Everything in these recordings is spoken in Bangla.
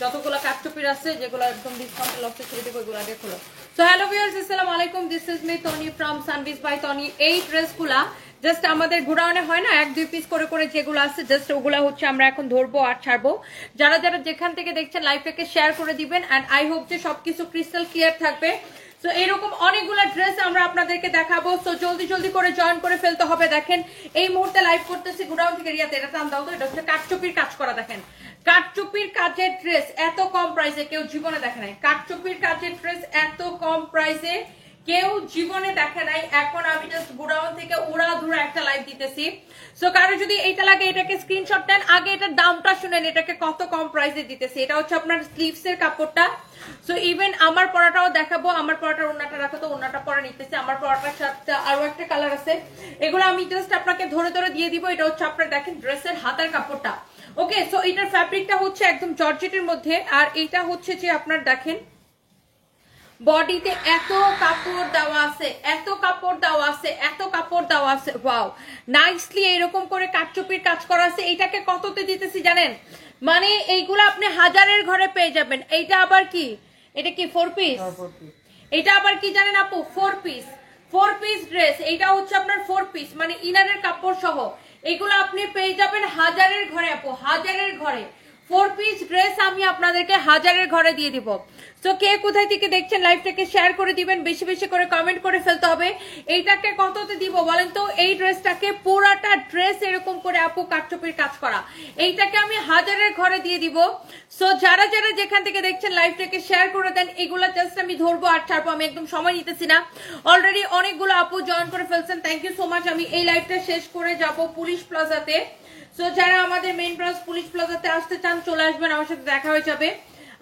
যতগুলো কাটচুপির আছে যেগুলো একদম ডিসকাউন্টে লসে ছেড়ে দেবো ওইগুলো আগে খোলো। সো হ্যালো ভিউয়ার্স, আসসালামু আলাইকুম, this is me Toni from Sunbiz by Toni. এই ড্রেসগুলা জাস্ট আমাদের গোডাউনে হয় না 1-2 পিস করে করে যেগুলো আছে জাস্ট ওগুলা হচ্ছে আমরা এখন ধরবো আর ছাড়বো। যারা যারা যেখান থেকে দেখছেন লাইভটাকে শেয়ার করে দিবেন এন্ড আই হোপ যে সবকিছু ক্রিস্টাল ক্লিয়ার থাকবে। সো এরকম অনেকগুলো ড্রেস আমরা আপনাদেরকে দেখাবো, সো জলদি জলদি করে জয়েন করে ফেলতে হবে। দেখেন এই মুহূর্তে লাইভ করতেছি গোডাউন থেকে রিয়াতে, এটা টান দাও তো, এটা হচ্ছে কাটচুপির কাজ করা। দেখেন কাটচুপির কাজের ড্রেস এত কম প্রাইসে কেউ জীবনে দেখে নাই। কাটচুপির কাজের ড্রেস এত কম প্রাইসে কেউ জীবনে দেখে নাই। এখন আমি জাস্ট গোডাউন থেকে উড়াধুরা একটা লাইভ দিতেছি। সো কারো যদি এটা লাগে এটাকে স্ক্রিনশট নেন, আগে এটার দামটা শুনেন এটাকে কত কম প্রাইসে দিতেছি। এটা হচ্ছে আপনার স্লিভস এর কাপড়টা। সো ইভেন আমার পরাটাও দেখাবো, আমার পরাটার ওন্নাটা রাখো তো, ওন্নাটা পরা নিতেছি। আমার পরাটার সাথে আরো একটা কালার আছে, এগুলো আমি জাস্ট আপনাকে ধরে ধরে দিয়ে দিব। এটা হচ্ছে আপনার দেখেন ড্রেসের হাতার কাপড়টা। ওকে, সো এটার ফ্যাব্রিকটা হচ্ছে একদম জর্জেটের মধ্যে, আর এটা হচ্ছে যে আপনার দেখেন বডিতে এত কাপড় দেওয়া আছে, এত কাপড় দেওয়া আছে, এত কাপড় দেওয়া আছে। ওয়াও, নাইসলি এরকম করে কাটচুপির কাজ করা আছে। এইটাকে কততে দিতেছি জানেন? মানে এইগুলো আপনি হাজারের ঘরে পেয়ে যাবেন। এইটা আবার কি, এটা কি 4 পিস? এটা আবার কি জানেন আপু? 4 পিস, 4 পিস ড্রেস। এইটা হচ্ছে আপনার 4 পিস, মানে ইনারের কাপড় সহ এগুলো আপনি পেয়ে যাবেন হাজারের ঘরে আপু, হাজারের ঘরে। 4 পিস ড্রেস আমি আপনাদেরকে হাজারের ঘরে দিয়ে দিব। তো কে কোথায় থেকে দেখছেন লাইভটাকে শেয়ার করে দিবেন, বেশি বেশি করে কমেন্ট করে ফেলতে হবে। এইটাকে কততে দিব বলেন তো? এই ড্রেসটাকে পুরাটা ড্রেস এরকম করে আপু কাটচুপির কাজ করা, এইটাকে আমি হাজারের ঘরে দিয়ে দিব। সো যারা যারা যেখান থেকে দেখছেন লাইভটাকে শেয়ার করে দেন। এগুলো জাস্ট আমি ধরবো আর ছাড়বো, আমি একদম সময় নিতেছি না। অলরেডি অনেকগুলো আপু জয়েন করে ফেলছেন, থ্যাংক ইউ সো মাচ। আমি এই লাইভটা শেষ করে যাব পুলিশ প্লাজাতে। সো যারা আমাদের মেইন ব্রাঞ্চ পুলিশ প্লাজাতে আসতে চান চলে আসবেন, আমার সাথে দেখা হয়ে যাবে।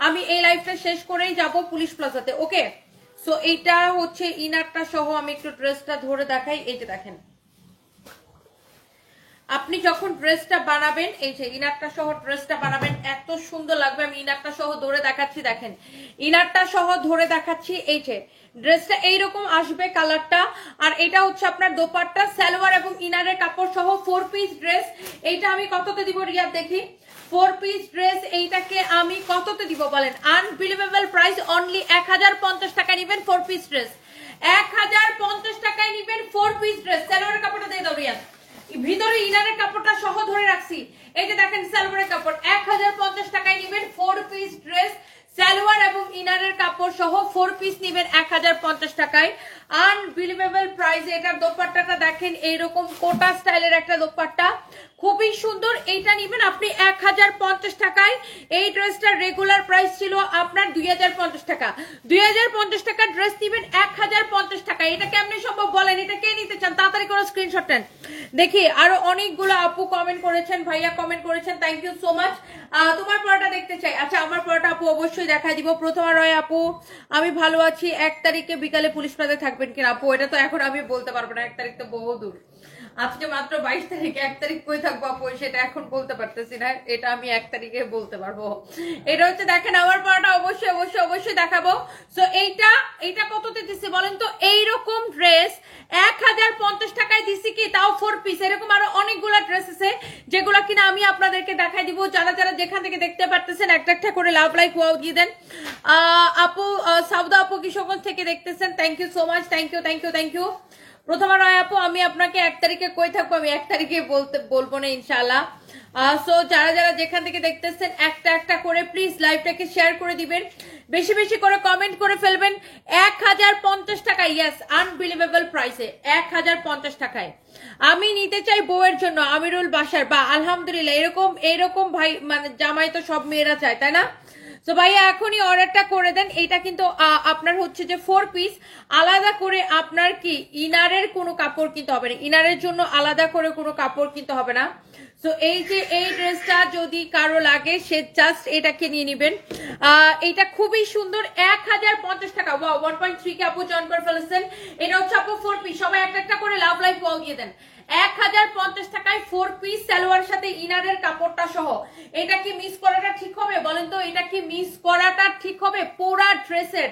আমি এই লাইভটা শেষ করেই যাব পুলিশ প্লাজাতে। ওকে, সো এইটা হচ্ছে ইনারটা সহ আমি একটু ড্রেসটা ধরে দেখাই। এই যে দেখেন আপনি যখন ড্রেসটা বানাবেন, এই যে ইনারটা সহ ড্রেসটা বানাবেন এত সুন্দর লাগবে। আমি ইনারটা সহ ধরে দেখাচ্ছি, দেখেন ইনারটা সহ ধরে দেখাচ্ছি। এই যে ড্রেসটা এইরকম আসবে কালারটা, আর এটা হচ্ছে আপনার দোপাট্টা, সালোয়ার এবং ইনারের কাপড় সহ 4 পিস ড্রেস। এইটা আমি কততে দিব রিয়াদ দেখি? 4 পিস ড্রেস এইটাকে আমি কততে দিব বলেন? আনবিলিভেবল প্রাইস, অনলি 1050 টাকা নিবেন 4 পিস ড্রেস। 1050 টাকায় নিবেন 4 পিস ড্রেস। সালোয়ারের কাপড়টা দিয়ে দাও রিয়াদ, ভিতরে ইনারের কাপড়টা সহ ধরে রাখছি। এই যে দেখেন সালোয়ারের কাপড়, 1050 টাকায় নিবেন 4 পিস ড্রেস। সালোয়ার এবং ইনারের কাপড় সহ 4 পিস নিবেন 1050 টাকায়, আনবিলিভেবল প্রাইসে। এটার দোপাট্টাটা দেখেন এইরকম কোটা স্টাইলের একটা দোপাট্টা, খুবই সুন্দর। এইটা নিবেন আপনি 1050 টাকায়। এই ড্রেসটার রেগুলার প্রাইস ছিল আপনার 2050 টাকা। 2050 টাকার ড্রেস নিবেন 1050 টাকা। এটা কেমনে সম্ভব বলেন? এটা কে নিতে চান? তাড়াতাড়ি করে স্ক্রিনশট নেন। দেখি আরো অনেকগুলো আপু কমেন্ট করেছেন, ভাইয়া কমেন্ট করেছেন, থ্যাংক ইউ সো মাচ। তোমার পড়াটা দেখতে চাই। আচ্ছা, আমার পড়াটা আপু অবশ্যই দেখাই দিব। প্রথমা রয় আপু, আমি ভালো আছি, 1 তারিখে বিকালে পুলিশ প্লাজায় থাকবেন কিনা? আপু এটা তো এখন আমি বলতে পারবো না, 1 তারিখ তো বহু দূর। আজকে মাত্র 22 তারিখ, 1 তারিখ কই থাকবো আপু সেটা এখন বলতে পারতেছি না। এটা আমি 1 তারিখে বলতে পারবো। এটা হচ্ছে দেখেন আমার পড়াটা অবশ্যই অবশ্যই অবশ্যই দেখাবো। সো এইটা কততে দিচ্ছি বলেন তো? এইরকম ড্রেস 1050 টাকায় দিচ্ছি, কি তাও 4 পিস। এরকম আরো অনেকগুলো ড্রেস আছে যেগুলো কিনা আমি আপনাদেরকে দেখাই দিব। যারা যারা যেখান থেকে দেখতে পারতেছেন একটা একটা করে লাভ লাইক ওয়াও দিয়ে দেন। আপু সাউদা আপু কিশোরগঞ্জ থেকে দেখতেছেন, thank you so much, thank you thank you thank you. Prothoma Roy আপু, আমি আপনাকে 1 তারিখে কই থাকবো, আমি 1 তারিখে বলবো না ইনশাআল্লাহ। সো যারা যারা যেখান থেকে দেখতেছেন একটা একটা করে প্লিজ লাইভটাকে শেয়ার করে দিবেন, বেশি বেশি করে কমেন্ট করে ফেলবেন। 1050 টাকা, ইয়েস, আনবিলিভেবল প্রাইসে 1050 টাকায় আমি নিতে চাই বউয়ের জন্য। আমিরুল বাসার, বা আলহামদুলিল্লাহ, এরকম এরকম ভাই মানে জামাই তো সব মেয়েরা চায়, তাই না? তো ভাইয়া এখনই অর্ডারটা করে দেন। এটা কিন্তু আপনার হচ্ছে যে 4 পিস, আলাদা করে আপনার কি ইনারের কোনো কাপড় কিনতে হবে না, ইনারের জন্য আলাদা করে কোনো কাপড় কিনতে হবে না। সো এই যে এই ড্রেসটা যদি কারো লাগে সে জাস্ট এটাকে নিয়ে নিবেন। এটা খুবই সুন্দর, 1050 টাকা। ওয়াও, 1.3 কে আপু জয়েন করে ফেলেছেন। এটা হচ্ছে আপু 4 পিস। সবাই একটা একটা করে লাভ লাইভ ওয়াও দিয়ে দেন। 1050 টাকায় 4 পিস সালোয়ারের সাথে ইনারের কাপড়টা সহ। এটা কি মিস করাটা ঠিক হবে বলেন তো? এটা কি মিস করাটা ঠিক হবে? পুরা ড্রেসের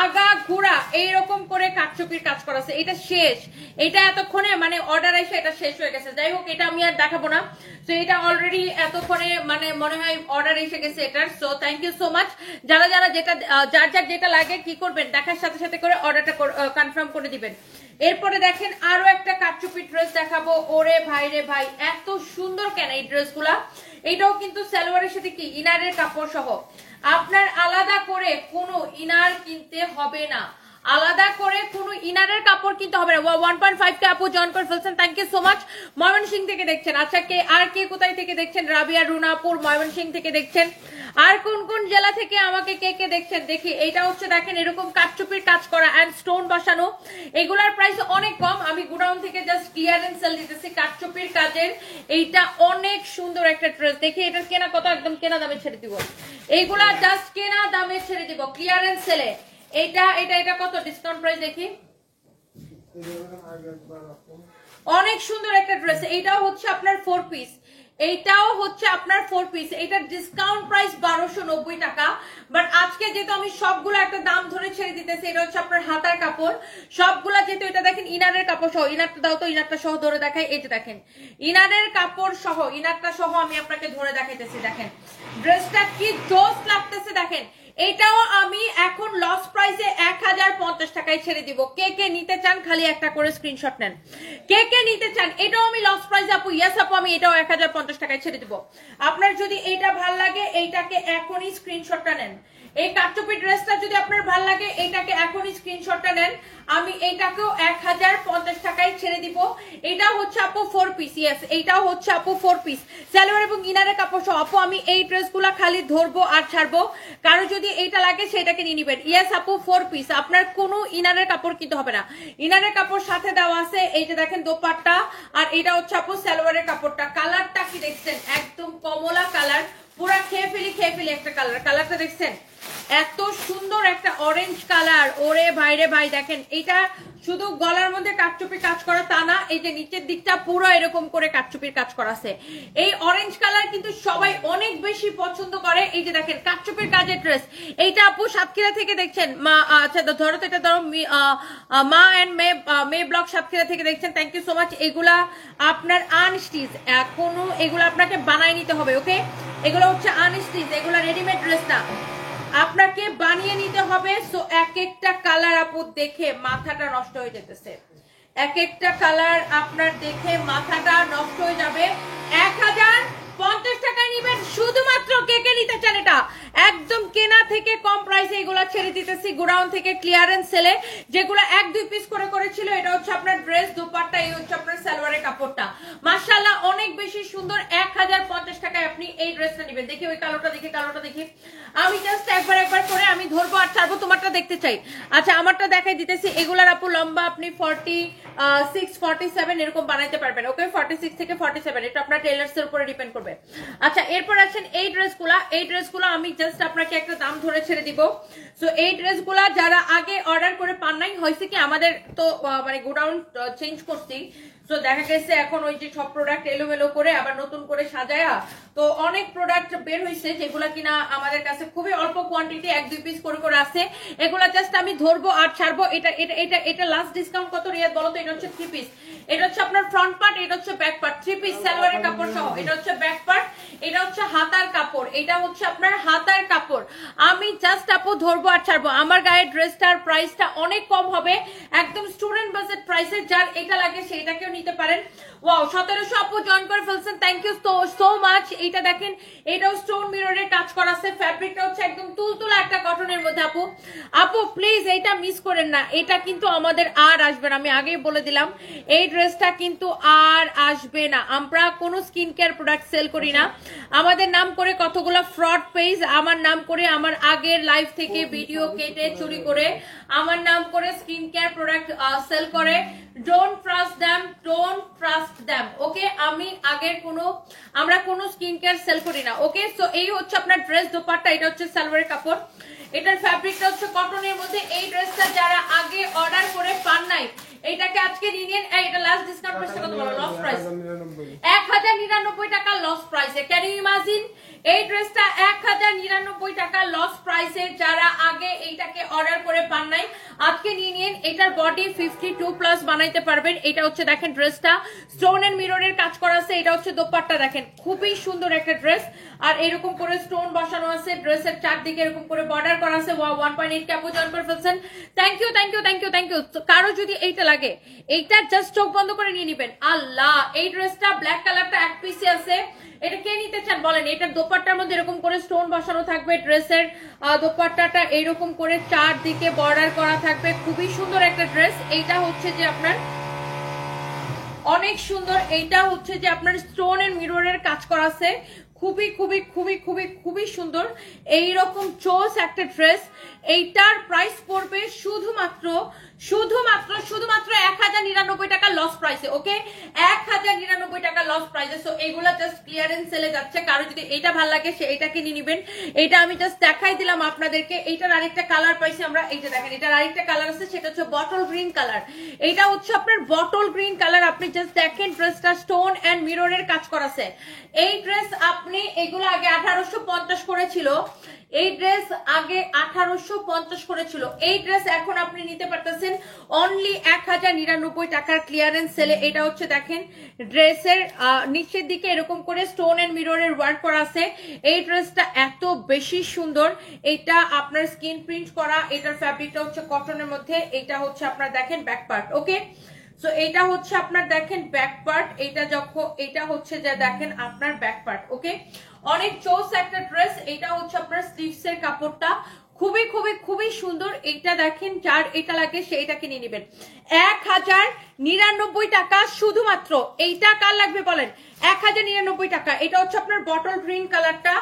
আগা ঘোড়া এইরকম করে কাটচুপির কাজ করা আছে। এটা শেষ, এটা এতক্ষণে মানে অর্ডার এসে এটা শেষ হয়ে গেছে। যাই হোক, এটা আমি আর দেখাবো না। তো এটা অলরেডি এতক্ষণে মানে মনে হয় অর্ডার এসে গেছে এটার। So thank you so much. যারা যারা যেটা যার যার যেটা লাগে কি করবেন, দেখার সাথে সাথে করে অর্ডারটা কনফার্ম করে দিবেন। এরপরে দেখেন আরো একটা কাটচুপি ড্রেস দেখাবো। ওরে ভাই রে ভাই, এত সুন্দর কেন এই ড্রেসগুলা! এটাও কিন্তু সালোয়ারের সাথে কি ইনারের কাপড় সহ। আপনার আলাদা করে কোনো ইনার কিনতে হবে না, আলাদা করে কোনো ইনারের কাপড় কিনতে হবে না। 1.5 কে আপু জয়েন করে ফেলছেন, thank you so much. Mymensingh থেকে দেখছেন, আচ্ছা কে কোথায় থেকে দেখছেন? রাবিয়া রুনাপুর ময়মনসিং থেকে দেখছেন। আর কোন কোন জেলা থেকে আমাকে কে দেখছেন দেখি। এটা হচ্ছে দেখেন এরকম কাটচুপির কাজ করা এন্ড স্টোন বসানো। এগুলার প্রাইস অনেক কম, আমি গোডাউন থেকে জাস্ট ক্লিয়ারেন্স সেল দিতেছি কাটচুপির কাজের। এইটা অনেক সুন্দর একটা ড্রেস। দেখি এটার কেনা কত, একদম কেনা দামে ছেড়ে দিব। এইগুলা জাস্ট কেনা দামে ছেড়ে দিব ক্লিয়ারেন্স সেলে। এটা কত ডিসকাউন্ট প্রাইস দেখি। অনেক সুন্দর একটা ড্রেস। এইটাও হচ্ছে আপনার 4 পিস, এইটাও হচ্ছে আপনার 4 পিস। এটার ডিসকাউন্ট প্রাইস 1290 টাকা। বাট আজকে যেহেতু আমি সবগুলো একটা দাম ধরে ছেড়ে দিতেছি, এটা হচ্ছে আপনার হাতার কাপড় সবগুলা। যেহেতু এটা দেখেন ইনারের কাপড় সহ, ইনারটা দাও তো, ইনারটা সহ ধরে দেখাই। এই যে দেখেন ইনারের কাপড় সহ, ইনারটা সহ আমি আপনাকে ধরে দেখাইতেছি। দেখেন ড্রেসটা কি জোস লাগতেছে। দেখেন এটাও আমি এখন লস প্রাইসে 1050 টাকায় ছেড়ে দিব। কে নিতে চান খালি একটা করে স্ক্রিনশট নেন। কে নিতে চান? এটাও আমি লস প্রাইসে আপু, ইয়েস আপু, আমি এটাও 1050 টাকায় ছেড়ে দিব। আপনার যদি এটা ভাল লাগে এইটাকে এখনই স্ক্রিনশটটা নেন। এই কাটচুপি ড্রেসটা যদি আপনার ভাল লাগে এইটাকে এখনই স্ক্রিনশটটা নেন। আমি এইটাকেও 1050 টাকায় ছেড়ে দিব। এটাও হচ্ছে আপু 4 পিস, ইয়েস এইটাও হচ্ছে আপু 4 পিস সালোয়ার এবং ইনারের কাপড় সহ। আপু আমি এই ড্রেসগুলো খালি ধরবো আর ছাড়বো, কারো যদি এইটা লাগে সেটাকে নিয়ে নিবেন। ইয়েস আপু 4 পিস, আপনার কোনো ইনারের কাপড় কিনতে হবে না। ইনারের কাপড় সাথে দেওয়া আছে। এই যে দেখেন দোপাট্টা, আর এটা হচ্ছে আপু সালোয়ারের কাপড়টা। কালারটা কি দেখছেন? একদম কমলা কালার, পুরা খেয়ে ফেলি একটা কালার। কালারটা দেখছেন এত সুন্দর একটা অরেঞ্জ কালার। ওরে ভাই রে ভাই, দেখেন এটা শুধু গলার মধ্যে কাটচুপি কাজ করা তা না, এই যে নিচের দিকটা পুরো এরকম করে কাটচুপির কাজ করা আছে। এই অরেঞ্জ কালার কিন্তু সবাই অনেক বেশি পছন্দ করে। এই যে দেখেন কাটচুপির কাজের ড্রেস। এইটা আপু সাতক্ষীরা থেকে দেখছেন। মা আচ্ছা ধরো তো, এটা ধরো মা এন্ড মে ব্লগ সাতক্ষীরা থেকে দেখছেন, থ্যাংক ইউ সো মাচ। এগুলা আপনার আনস্টিচ, এখনো এগুলো আপনাকে বানায় নিতে হবে। ওকে, এগুলো হচ্ছে আনস্টিচ, এগুলো রেডিমেড ড্রেস না, আপনাকে বানিয়ে নিতে হবে। সো এক একটা কালার আপু দেখে মাথাটা নষ্ট হয়ে যেতেছে, এক একটা কালার আপনার দেখে মাথাটা নষ্ট হয়ে যাবে। 1050 টাকায় নিবেন শুধুমাত্র। কে নিতে চান? এটা একদম কেনা থেকে কম প্রাইসে এগুলা ছেড়ে দিতেছি গোডাউন থেকে ক্লিয়ারেন্স সেলে, যেগুলো 1-2 পিস করে করেছিল। এটা হচ্ছে আপনার ড্রেস, দোপাট্টা, এই হচ্ছে আপনার সালোয়ারের কাপড়টা। মাশাআল্লাহ অনেক বেশি সুন্দর। 1050 টাকায় আপনি এই ড্রেসটা নেবেন। দেখি ওই কালোটা দেখি, কালোটা দেখি। আমি জাস্ট একবার করে আমি ধরবো আর ছাড়বো, তোমারটা দেখতে চাই। আচ্ছা আমারটা দেখাই দিতেছি। এগুলার আপু লম্বা আপনি 46, 47 এরকম বানাইতে পারবেন। ওকে, 46 থেকে 47, এটা আপনার টেলার্স এর উপরে ডিপেন্ড করবে। আচ্ছা এরপর আছেন এই ড্রেসগুলা। এই ড্রেসগুলো আমি জাস্ট আপনাকে একটা দাম ধরে ছেড়ে দিব। সো এই ড্রেসগুলা যারা আগে অর্ডার করে পান নাই, হয়েছে কি আমাদের তো মানে গোডাউন চেঞ্জ করছি। তো দেখা গেছে এখন ওই যে সব প্রোডাক্ট এলোমেলো করে আবার নতুন করে সাজায়া, তো অনেক প্রোডাক্ট বের হয়েছে যেগুলা কিনা আমাদের কাছে খুবই অল্প কোয়ান্টিটি, 1-2 পিস করে আছে। এগুলা জাস্ট আমি ধরবো আর ছাড়বো। এটা লাস্ট ডিসকাউন্ট কত রিয়াদ বলো তো? এটা হচ্ছে 3 পিস, এটা হচ্ছে আপনার ফ্রন্ট পার্ট, এটা হচ্ছে ব্যাক পার্ট। 3 পিস সালোয়ারের কাপড় সহ, এটা হচ্ছে ব্যাক পার্ট, এটা হচ্ছে হাতার কাপড়, এটা হচ্ছে আপনার হাতার কাপড়। আমি জাস্ট আপু ধরবো আর ছাড়বো। আমার গায়ের ড্রেসটার প্রাইসটা অনেক কম হবে, একদম স্টুডেন্ট বাজেট প্রাইসে। যার এটা লাগে সেটাকেও নিতে পারেন। ওয়াও 1700 আপু জয়েন করে ফেলছেন, থ্যাংক ইউ সো মাচ। এটা দেখেন এটাও স্টোন মিররের কাজ করা আছে। ফ্যাব্রিকটা হচ্ছে একদম তুলতুলা একটা কটনের মধ্যে। আপু প্লিজ এটা মিস করেন না, এটা কিন্তু আমাদের আর আসবে না। আমি আগেই বলে দিলাম এই ড্রেসটা কিন্তু আর আসবে না। আমরা কোনো স্কিন কেয়ার প্রোডাক্ট সেল করি না। আমাদের নাম করে কতগুলো ফ্রড পেজ, আমার নাম করে আমার আগের লাইভ থেকে ভিডিও কেটে চুরি করে আমার নাম করে স্কিন কেয়ার প্রোডাক্ট সেল করে। Don't trust them, don't trust them. Okay, আমরা কোনো স্কিন কেয়ার সেল করি না। ওকে, সো এই হচ্ছে আপনার ড্রেস, দোপাট্টা, এটা হচ্ছে সালোয়ারের কাপড়, এটার ফ্যাব্রিকটা হচ্ছে কটনের মধ্যে। এই ড্রেসটা যারা আগে অর্ডার করে পান নাই, এইটাকে আজকে নিয়ে নিন। এটা লাস্ট ডিসকাউন্ট প্রাইস কত বলো? লস প্রাইস 1099 টাকা লস প্রাইসে। ক্যান ইউ ইমাজিন এই ড্রেসটা 1099 টাকা লস প্রাইসে। যারা আগে এইটাকে অর্ডার করে পান নাই আজকে নিয়ে নিন। এটার বডি 52+ বানাইতে পারবেন। এটা হচ্ছে দেখেন ড্রেসটা স্টোন এন্ড মিররের কাজ করা আছে। এটা হচ্ছে দোপাট্টা, দেখেন খুবই সুন্দর একটা ড্রেস। আর এরকম করে স্টোন বসানো আছে, ড্রেসের চারদিকে এরকম করে বর্ডার করা আছে। 1.8 ক্যাপো জয়েন করে ফেলছেন। Thank you thank you thank you thank you. কারো যদি এইটা লাগে এইটা জাস্ট চোখ বন্ধ করে নিয়ে নিবেন। আল্লাহ, এই ড্রেসটা ব্ল্যাক কালারটা এক পিসে আছে। এটা কে নিতে চান বলেন? এটার দোপাট্টার মধ্যে এরকম করে স্টোন বসানো থাকবে। ড্রেসের দোপাট্টাটা এরকম করে চারদিকে বর্ডার করা থাকবে। খুবই সুন্দর একটা ড্রেস। এইটা হচ্ছে যে আপনার অনেক সুন্দর। এইটা হচ্ছে যে আপনার স্টোন এন্ড মিররের কাজ করা আছে। খুবই খুবই খুবই খুবই খুবই সুন্দর এইরকম চোস একটা ড্রেস। এইটার প্রাইস পড়বে শুধুমাত্র শুধুমাত্র শুধুমাত্র 1099 টাকা লস প্রাইসে। ওকে, 1099 টাকা লস প্রাইসে। সো এগুলা জাস্ট ক্লিয়ারেন্স সেলে যাচ্ছে। কারো যদি এটা ভালো লাগে সে এটাকে নিয়ে নিবেন। এটা আমি জাস্ট দেখাই দিলাম আপনাদেরকে। এইটার আরেকটা কালার পাইছি আমরা। এইটা দেখেন, এটার আরেকটা কালার আছে, সেটা হচ্ছে বটল গ্রিন কালার। এইটা হচ্ছে আপনার বটল গ্রিন কালার। আপনি জাস্ট দেখেন ড্রেসটা স্টোন এন্ড মিররের কাজ করা আছে। এই ড্রেস আপনি এগুলো আগে 1850 করেছিল। এই ড্রেস আগে 1850 করেছিল। এই ড্রেস এখন আপনি নিতে পারতেছেন অনলি 1099 টাকার ক্লিয়ারেন্স সেলে। এটা হচ্ছে দেখেন ড্রেসের নিচের দিকে এরকম করে স্টোন এন্ড মিররের ওয়ার্ক করা আছে। এই ড্রেসটা এত বেশি সুন্দর। এটা আপনার স্কিন প্রিন্ট করা। এটার ফ্যাব্রিকটা হচ্ছে কটনের মধ্যে। এটা হচ্ছে আপনার দেখেন ব্যাক পার্ট। ওকে, সো এটা হচ্ছে আপনার দেখেন ব্যাক পার্ট। এটা যখন এটা হচ্ছে যে দেখেন আপনার ব্যাক পার্ট। ওকে, অনেক চোস একটা ড্রেস। এটা হচ্ছে আপনার স্লিভস এর কাপড়টা খুবই খুবই খুবই সুন্দর। এইটা দেখেন, যার এটা লাগে সে এটাকে নিয়ে নেবেন। 1099 টাকা শুধুমাত্র। এইটা কার লাগবে বলেন? 1099 টাকা। এটা হচ্ছে আপনার বটল গ্রিন কালারটা।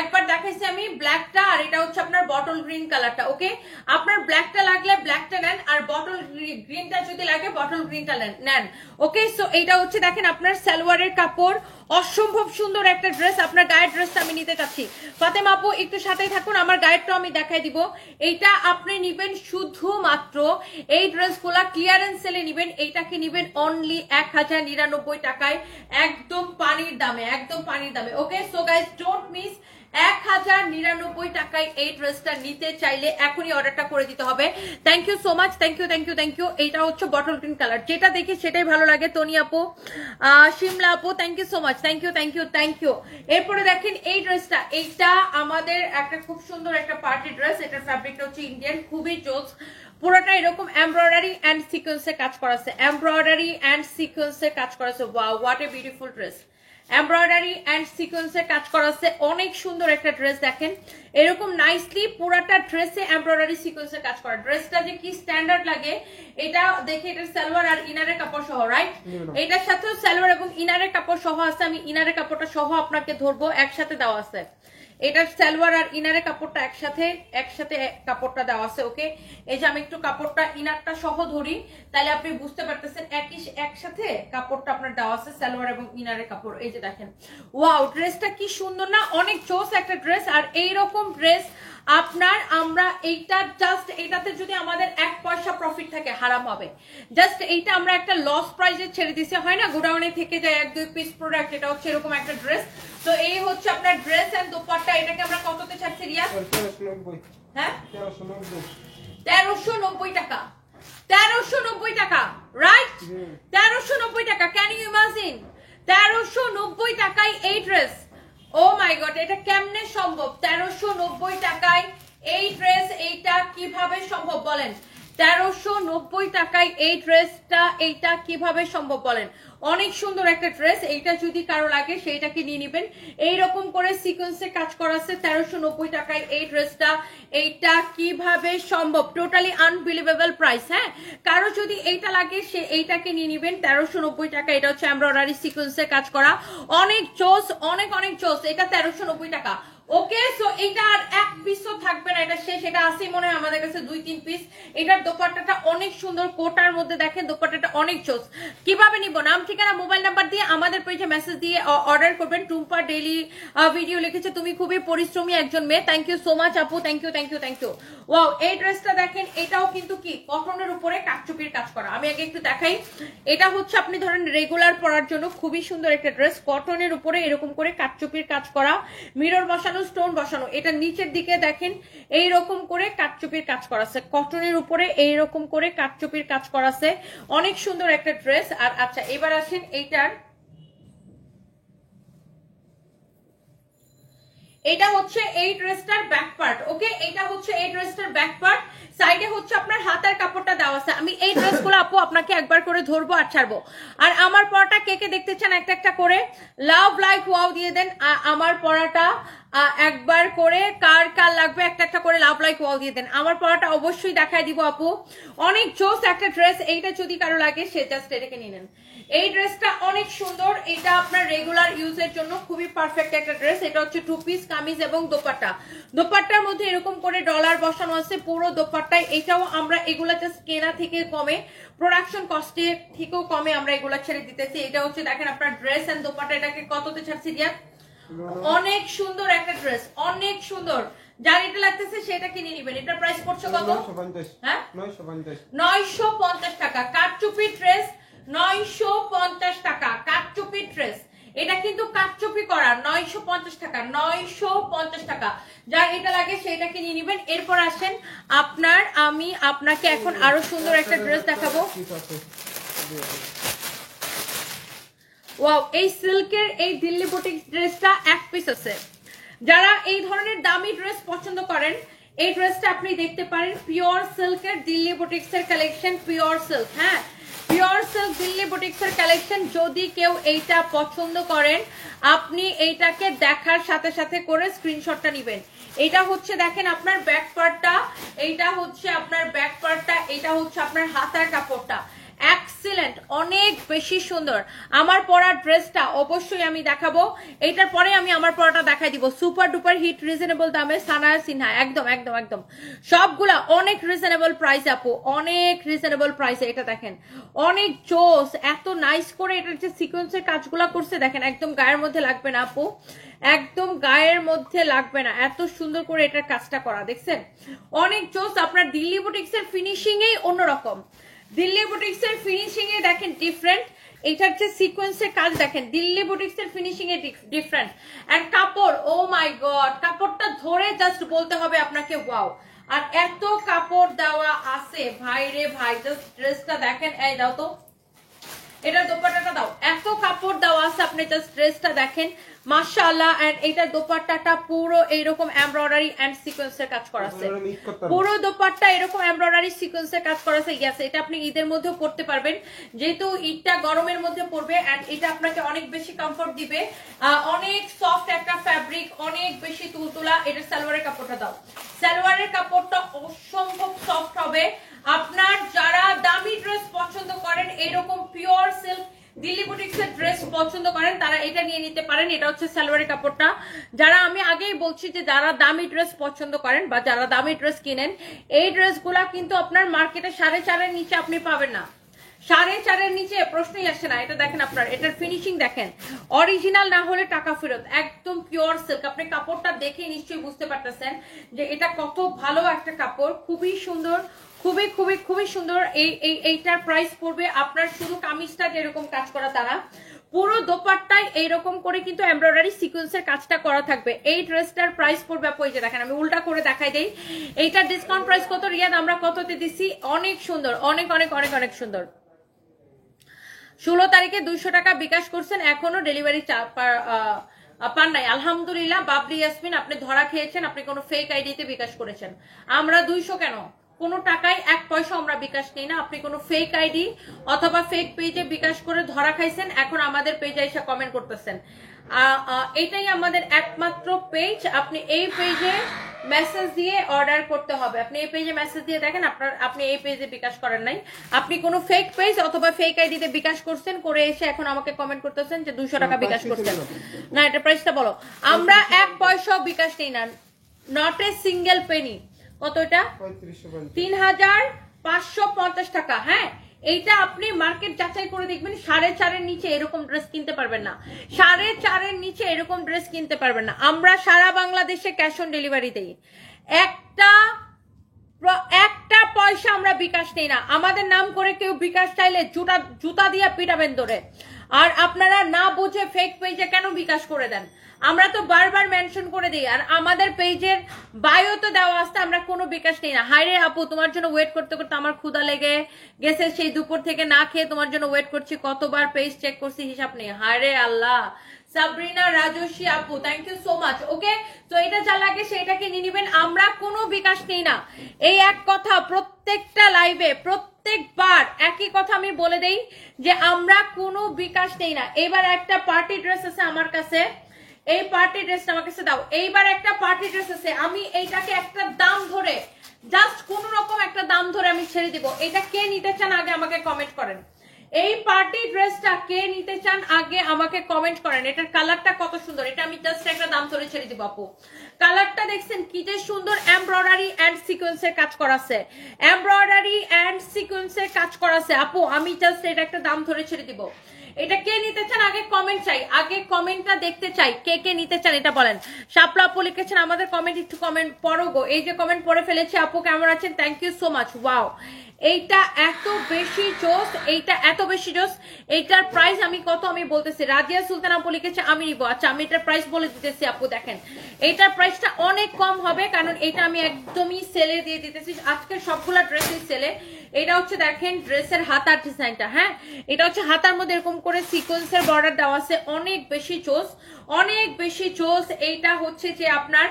একবার দেখাইছি আমি ব্ল্যাকটা, আর এটা হচ্ছে আপনার বটল গ্রিন কালারটা। ওকে, আপনার ব্ল্যাকটা লাগলে ব্ল্যাকটা নেন, আর বটল গ্রিনটা যদি লাগে বটল গ্রিনটা নেন। ওকে, সো এইটা হচ্ছে দেখেন আপনার সালোয়ারের কাপড়। অসম্ভব সুন্দর একটা ড্রেস। আপনার গায়ের ড্রেসটা আমি নিতে চাচ্ছি। ফাতেমা আপু একটু সাথেই থাকুন, আমার গায়েরটা আমি দেখাই দিব। এইটা আপনি নিবেন শুধুমাত্র এই ড্রেসগুলা ক্লিয়ারেন্স সেলে নিবেন। এইটাকে নিবেন অনলি 1099 টাকায়, একদম পানির দামে, একদম পানির দামে। ওকে, সো গাইস ডোন্ট মিস। 1099 টাকায় এই ড্রেসটা নিতে চাইলে এখনই অর্ডারটা করে দিতে হবে। Thank you so much, thank you thank you thank you. এইটা হচ্ছে বটল গ্রিন কালার। যেটা দেখি সেটাই ভালো লাগে। তনি আপু, শিমলা আপু, thank you so much, thank you thank you thank you. এরপরে দেখেন এই ড্রেসটা। এইটা আমাদের একটা খুব সুন্দর একটা পার্টি ড্রেস। এটার ফ্যাব্রিকটা হচ্ছে ইন্ডিয়ান, খুবই জোস। পুরোটা এরকম এমব্রয়ডারি এন্ড সিকোয়েন্সে কাজ করা আছে। এমব্রয়ডারি এন্ড সিকোয়েন্সে কাজ করা আছে। Wow, what a beautiful dress. Embroidery and সিকোয়েন্সে কাজ করা আছে। অনেক সুন্দর একটা ড্রেস। দেখেন এরকম নাইসলি পুরাটা ড্রেসে এমব্রয়ডারি সিকোয়েন্সে কাজ করা। ড্রেসটা যে কি স্ট্যান্ডার্ড লাগে এটা দেখে। এটার সালোয়ার আর ইনারের কাপড় সহ, রাইট? এটার সাথেও সালোয়ার এবং ইনারের কাপড় সহ আছে। আমি ইনারের কাপড়টা সহ আপনাকে ধরবো, একসাথে দেওয়া আছে। এটার সালোয়ার আর ইনারের কাপড়টা একসাথে কাপড়টা দেওয়া আছে। ওকে, এই যে আমি একটু কাপড়টা ইনারটা সহ ধরি, তাহলে আপনি বুঝতে পারতেছেন একসাথে কাপড়টা আপনার দেওয়া আছে, সালোয়ার এবং ইনারের কাপড়। এই যে দেখেন, ওয়াও, ড্রেসটা কি সুন্দর না? অনেক জোস একটা ড্রেস। আর এইরকম ড্রেস আপনার আমরা এইটা জাস্ট এটাতে যদি আমাদের 1 পয়সা প্রফিট থাকে হারাম হবে। জাস্ট এইটা আমরা একটা লস প্রাইসে ছেড়ে দিছি, হয় না গোডাউনে থেকে যায় 1-2 পিস প্রোডাক্ট। এটা হচ্ছে এরকম একটা ড্রেস। তো এই হচ্ছে আপনার ড্রেস এন্ড দোপাট্টা। এটাকে আমরা কততে ছাড়ছি রিয়াজ? হ্যাঁ, 1390 টাকা। 1390 টাকা, রাইট? 1390 টাকা। Can you imagine? 1390 টাকায় এই ড্রেস। ও মাই গড, এটা কেমনে সম্ভব? 1390 টাকায় এই ড্রেস। এইটা কিভাবে সম্ভব বলেন? 1390 টাকায় এই ড্রেসটা, এইটা কিভাবে সম্ভব বলেন? অনেক সুন্দর একটা ড্রেস। এইটা যদি কারো লাগে সেইটাকে নিয়ে নেবেন। এইরকম করে সিকোয়েন্সে কাজ করা আছে। 1390 টাকায় এই ড্রেসটা। এইটা কিভাবে সম্ভব? Totally unbelievable price. হ্যাঁ, কারো যদি এইটা লাগে সে এইটাকে নিয়ে নেবেন। 1390 টাকা। এটা হচ্ছে এমব্রয়ডারি সিকোয়েন্সে কাজ করা। অনেক জোস, অনেক অনেক জোস। এটা 1390 টাকা। ওকে, সো এটা আর এক পিসও থাকবে না, এটা শেষ। এটা আছে মনে হয় আমাদের কাছে 2-3 পিস। এটার দোপাট্টাটা অনেক সুন্দর, কোটার মধ্যে দেখেন দোপাট্টাটা অনেক জোস। কিভাবে নিব? নাম, ঠিকানা, মোবাইল নাম্বার দিয়ে আমাদের পেজে মেসেজ দিয়ে অর্ডার করবেন। টুম্পা ডেইলি ভিডিও লিখেছে, তুমি খুবই পরিশ্রমী একজন মেয়ে। থ্যাংক ইউ সো মাচ আপু, thank you thank you thank you. Wow, এই ড্রেসটা দেখেন, এটাও কিন্তু কি কটনের উপরে কাটচুপির কাজ করা। আমি আগে একটু দেখাই। এটা হচ্ছে আপনি ধরেন রেগুলার পরার জন্য খুবই সুন্দর একটা ড্রেস, কটনের উপরে এরকম করে কাটচুপির কাজ করা, মিরর বসানো, স্টোন বসানো। এটা নিচের দিকে দেখেন এইরকম করে কাটচুপির কাজ করা আছে, কটনের উপরে এইরকম করে কাটচুপির কাজ করা আছে, অনেক সুন্দর একটা ড্রেস। আর আচ্ছা এবার আসেন এইটার, এটা হচ্ছে এই ড্রেসটার ব্যাক পার্ট। ওকে, এটা হচ্ছে এই ড্রেসটার ব্যাক পার্ট, সাইডে হচ্ছে আপনার হাতার কাপড়টা দেওয়া আছে। আমি এই ড্রেসগুলো আপু আপনাকে একবার করে ধরবো আর ছাড়বো। আর আমার পরাটা কে কে দেখতে চান একটা একটা করে লাভ লাইক ওয়াও দিয়ে দেন। আমার পরাটা একবার করে কার কার লাগবে একটা একটা করে লাভ লাইক ওয়াও দিয়ে দেন। আমার পরাটা অবশ্যই দেখায় দিব আপু, অনেক জোস একটা ড্রেস। এইটা যদি কারো লাগে সে জাস্ট এটাকে নিয়ে নেন। এই ড্রেসটা অনেক সুন্দর, এটা আপনার রেগুলার ইউজের জন্য খুবই পারফেক্ট একটা ড্রেস। এটা হচ্ছে 2 পিস কামিজ এবং দোপাট্টা, দোপাট্টার মধ্যে এরকম করে ডলার বসানো আছে পুরো দোপাট্টায়। এটাও আমরা এগুলা জাস্ট কেনা থেকে কমে, প্রোডাকশন কস্টে থেকেও কমে আমরা এগুলা ছেড়ে দিতেছি। এটা হচ্ছে দেখেন আপনার ড্রেস এন্ড দোপাট্টা, এটাকে কততে ছাড়ছি দিয়া? অনেক সুন্দর একটা ড্রেস, অনেক সুন্দর। যার এটা লাগতেছে সেটা কিনে নিবেন। এটার প্রাইস পড়ছে কত? হ্যাঁ 950 টাকা। কাটচুপি ড্রেস 950 টাকা, কাটচুপি ড্রেস। এটা কিন্তু কাটচুপি করা, 950 টাকা, 950 টাকা। যার এটা লাগে সেটা কিনে নিবেন। এরপর আসেন আপনার, আমি আপনাকে এখন আরো সুন্দর একটা ড্রেস দেখাবো। ওয়াও, এই সিল্কের এই দিল্লি বুটিক ড্রেসটা এক পিস আছে। যারা এই ধরনের দামি ড্রেস পছন্দ করেন, এই ড্রেসটা আপনি দেখতে পারেন। পিওর সিল্কের দিল্লি বুটিক্স এর কালেকশন, পিওর সিল্ক, হ্যাঁ পিওর সিল্ক দিল্লি বুটিক্স এর কালেকশন। যদি কেউ এইটা পছন্দ করেন, আপনি এইটাকে দেখার সাথে সাথে করে স্ক্রিনশটটা নেবেন। এটা হচ্ছে দেখেন আপনার ব্যাক পার্টটা, এইটা হচ্ছে আপনার ব্যাক পার্টটা, এটা হচ্ছে আপনার হাতার কাপড়টা। এক্সিলেন্ট, অনেক বেশি সুন্দর। আমার পরা ড্রেসটা অবশ্যই আমি দেখাবো, এইটার পরে আমি আমার পরাটা দেখাই দিব। সুপার ডুপার হিট রিজনেবল দামে সানায়া সিনহা, একদম একদম একদম সবগুলা অনেক রিজনেবল প্রাইস আপু, অনেক রিজনেবল প্রাইসে। এটা দেখেন অনেক জোস, এত নাইস করে এটার যে সিকোয়েন্সের কাজগুলা করছে দেখেন, একদম গায়ের মধ্যে লাগবে না আপু, একদম গায়ের মধ্যে লাগবে না, এত সুন্দর করে এটার কাজটা করা দেখছেন, অনেক জোস। আপনার দিল্লি বুটিক্স এর ফিনিশিং এই অন্যরকম, দিল্লি বুটিক্স এর ফিনিশিং এ দেখেন ডিফারেন্ট। এটার যে সিকোয়েন্সের কাজ দেখেন, দিল্লি বুটিক্স এর ফিনিশিং এ ডিফারেন্ট। এন্ড কাপড়, ও মাই গড, কাপড়টা ধরে জাস্ট বলতে হবে আপনাকে ওয়াও। আর এত কাপড় দেওয়া আছে ভাই রে ভাই, জাস্ট ড্রেসটা দেখেন। এই দাও তো, এটা দোপাট্টাটা দাও, এত কাপড় দেওয়া আছে, আপনি জাস্ট ড্রেসটা দেখেন মাশাআল্লাহ। এন্ড এটা দোপাট্টাটা পুরো এইরকম এমব্রয়ডারি এন্ড সিকোয়েন্সের কাজ করা আছে, পুরো দোপাট্টা এরকম এমব্রয়ডারি সিকোয়েন্সের কাজ করা আছে। ইয়েস, এটা আপনি ঈদের মধ্যেও পরতে পারবেন, যেহেতু ঈদটা গরমের মধ্যে পড়বে। এন্ড এটা আপনাকে অনেক বেশি কমফোর্ট দিবে, অনেক সফট একটা ফ্যাব্রিক, অনেক বেশি তুলতুলা। এটা সালোয়ারের কাপড়টা দাও, সালোয়ারের কাপড়টা অসম্ভব সফট হবে। আপনার যারা দামি ড্রেস পছন্দ করেন, এরকম পিওর সিল্ক দিল্লি বুটিক্স এর ড্রেস পছন্দ করেন, তারা এটা নিয়ে নিতে পারেন। এটা হচ্ছে সালোয়ারের কাপড়টা। যারা, আমি আগেই বলছি যে যারা দামি ড্রেস পছন্দ করেন বা যারা দামি ড্রেস কিনেন, এই ড্রেসগুলা কিন্তু আপনার মার্কেটে 4.5 নিচে আপনি পাবেন না, 4.5 নিচে প্রশ্নই আসে না। এটা দেখেন আপনার, এটার ফিনিশিং দেখেন, অরিজিনাল না হলে টাকা ফেরত, একদম পিওর সিল্ক। আপনি কাপড়টা দেখে নিশ্চয়ই বুঝতে পারতেছেন যে এটা কত ভালো একটা কাপড়, খুবই সুন্দর, খুবই খুবই খুবই সুন্দর। এইটার প্রাইস পড়বে আপনার, শুধু কামিজটা যেরকম কাজ করা, তারা পুরো দোপাট্টায় এইরকম করে কিন্তু এমব্রয়ডারি সিকোয়েন্সের কাজটা করা থাকবে। এই ড্রেসটার প্রাইস পড়বে আপু, এই যে দেখেন আমি উল্টা করে দেখাই দেই। এইটার ডিসকাউন্ট প্রাইস কত রিয়াদ, আমরা কততে দিছি? অনেক সুন্দর, অনেক অনেক অনেক অনেক সুন্দর। 16 তারিখে 200 টাকা বিকাশ করছেন, এখনো ডেলিভারি পান নাই। আলহামদুলিল্লাহ বাবলি ইয়াসমিন, আপনি ধরা খেয়েছেন, আপনি কোনো ফেক আইডিতে বিকাশ করেছেন। আমরা 200 কেন, কোনো টাকায় 1 পয়সা আমরা বিকাশ নেই না। আপনি কোনো ফেক আইডি অথবা ফেক পেজে বিকাশ করে ধরা খাইছেন, এখন আমাদের পেজে এসে কমেন্ট করতেছেন। এটাই আমাদের একমাত্র পেজ। আপনি এই পেজে মেসেজ দিয়ে অর্ডার করতে হবে। আপনি এই পেজে মেসেজ দিয়ে দেখেন আপনি এই পেজে বিকাশ করেন নাই, আপনি কোনো ফেক পেজ অথবা ফেক আইডিতে বিকাশ করছেন, করে এসে এখন আমাকে কমেন্ট করতেছেন যে 200 টাকা বিকাশ করছেন। না, এটা প্রাইসটা বলো। আমরা 1 পয়সাও বিকাশ নেই না, নট এ সিঙ্গেল পেনি। কত এটা? 3550 টাকা। হ্যাঁ, এইটা আপনি মার্কেট যাচাই করে দেখবেন, 4.5 নিচে এরকম ড্রেস কিনতে পারবেন না, 4.5 নিচে এরকম ড্রেস কিনতে পারবেন না। আমরা সারা বাংলাদেশে ক্যাশ অন ডেলিভারি দেই। একটা একটা পয়সা আমরা বিকাশ নেই না, আমাদের নাম করে কেউ বিকাশ চাইলে জুতা দিয়ে পিটাবেন ধরে। আর আপনারা না বুঝে ফেক পেজে কেন বিকাশ করে দেন? আমরা তো বারবার মেনশন করে দিই, আর আমাদের পেজের বায়ো তো দেওয়া আসতে আমরা কোনো বিকাশ নেই না। হায়রে আপু, তোমার জন্য ওয়েট করতে করতে আমার ক্ষুধা লেগে গেছে, সেই দুপুর থেকে না খেয়ে তোমার জন্য ওয়েট করছি, কতবার পেজ চেক করছি হিসাব নেই। হায়রে আল্লাহ। সাবরিনা রাজস্বী আপু, থ্যাংক ইউ সো মাচ। ওকে, তো এটা যা লাগে সেটাকে নিয়ে নিবেন, আমরা কোনো বিকাশ নেই না। এই এক কথা প্রত্যেকটা লাইভে প্রত্যেকবার একই কথা আমি বলে দেই যে আমরা কোনো বিকাশ নেই না। এবার একটা পার্টি ড্রেস আছে আমার কাছে, এই পার্টি ড্রেসটা আমার কাছে দাও। এইবার একটা পার্টি ড্রেস আছে, আমি এইটাকে একটা দাম ধরে, জাস্ট কোন রকম একটা দাম ধরে আমি ছেড়ে দিব। এটা কে নিতে চান আগে আমাকে কমেন্ট করেন। এই পার্টি ড্রেসটা কে নিতে চান আগে আমাকে কমেন্ট করেন। এটার কালারটা কত সুন্দর, এটা আমি জাস্ট একটা দাম ধরে ছেড়ে দিব আপু। কালারটা দেখছেন কি যে সুন্দর, এমব্রয়ডারি এন্ড সিকোয়েন্সের কাজ করা আছে, এমব্রয়ডারি এন্ড সিকোয়েন্সের কাজ করা আছে আপু। আমি জাস্ট এটা একটা দাম ধরে ছেড়ে দিব। এটা কে নিতে চান আগে কমেন্ট চাই, আগে কমেন্টটা দেখতে চাই, কে কে নিতে চান এটা বলেন। শাপলা আপু লিখেছেন আমাদের কমেন্ট, একটু কমেন্ট পড়ো গো। এই যে কমেন্ট পড়ে ফেলেছি আপু, কেমন আছেন? Thank you so much. Wow, এইটা এত বেশি জোস, এইটা এত বেশি জোস। এইটার প্রাইস আমি কত আমি বলতেছি। রাজিয়া সুলতান আপু লিখেছে আমি নিবো। আচ্ছা, আমি এটার প্রাইস বলে দিতেছি আপু। দেখেন এইটার প্রাইসটা অনেক কম হবে, কারণ এটা আমি একদমই সেলে দিয়ে দিতেছি। আজকের সবগুলা ড্রেসই সেলে। এটা হচ্ছে দেখেন ড্রেসের হাতার ডিজাইনটা, হ্যাঁ এটা হচ্ছে হাতার মধ্যে এরকম করে সিকোয়েন্সের বর্ডার দেওয়া আছে, অনেক বেশি জোস, অনেক বেশি জোস। এইটা হচ্ছে যে আপনার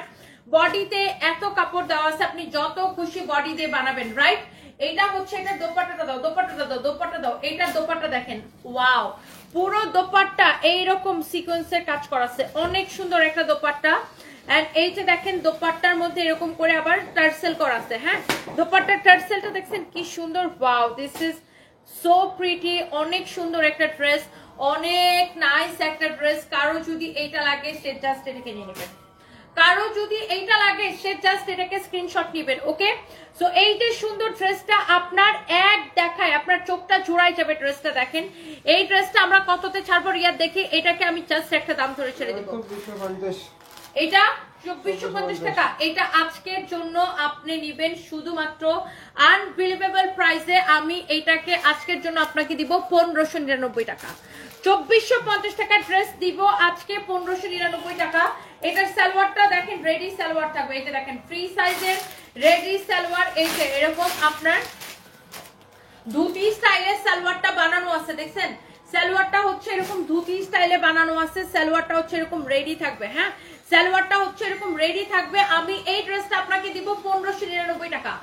বডিতে এত কাপড় দেওয়া আছে, আপনি যত খুশি বডি দিয়ে বানাবেন, রাইট। এইটা হচ্ছে এটা দোপাট্টাটা দাও, দোপাট্টাটা দাও, দোপাট্টা দাও। এইটা দোপাট্টা দেখেন, ওয়াও, পুরো দোপাট্টা এইরকম সিকোয়েন্সের কাজ করা আছে, অনেক সুন্দর একটা দোপাট্টা। এন্ড এই যে দেখেন দোপাট্টার মধ্যে এরকম করে আবার টার্সেল করা আছে, হ্যাঁ দোপাট্টার টার্সেলটা দেখছেন কি সুন্দর। Wow, this is so pretty, অনেক সুন্দর একটা ড্রেস, অনেক নাইস একটা ড্রেস। কারো যদি এইটা লাগে সে জাস্ট এটাকে নিয়ে নেবেন, কারো যদি এইটা লাগে সে জাস্ট এটাকে স্ক্রিনশট নেবেন। ওকে, সো এই যে সুন্দর ড্রেসটা আপনার এক দেখায় আপনার চোখটা জোড়াই যাবে। ড্রেসটা দেখেন, এই ড্রেসটা আমরা কততে ছাড়বো রিয়াদ দেখি। এটাকে আমি জাস্ট একটা দাম ধরে ছেড়ে দেবো, এটা 2450 টাকা। এটা আজকের জন্য আপনি নিবেন শুধুমাত্র আনবিলিভেবল প্রাইসে। আমি এইটাকে আজকের জন্য আপনাকে দিব 1599 টাকা। 2450 টাকা ড্রেস দিব আজকে 1599 টাকা। এটার সালোয়ারটা দেখেন রেডি সালোয়ার থাকবে, এই যে দেখেন ফ্রি সাইজের রেডি সালোয়ার। এই যে এরকম আপনার ধুতি স্টাইলের সালোয়ারটা বানানো আছে, দেখছেন সালোয়ারটা হচ্ছে এরকম ধুতি স্টাইলে বানানো আছে, সালোয়ারটা হচ্ছে এরকম রেডি থাকবে, হ্যাঁ সালোয়ারটা হচ্ছে এরকম রেডি থাকবে। আমি এই ড্রেসটা আপনাকে দিব 1599 টাকা।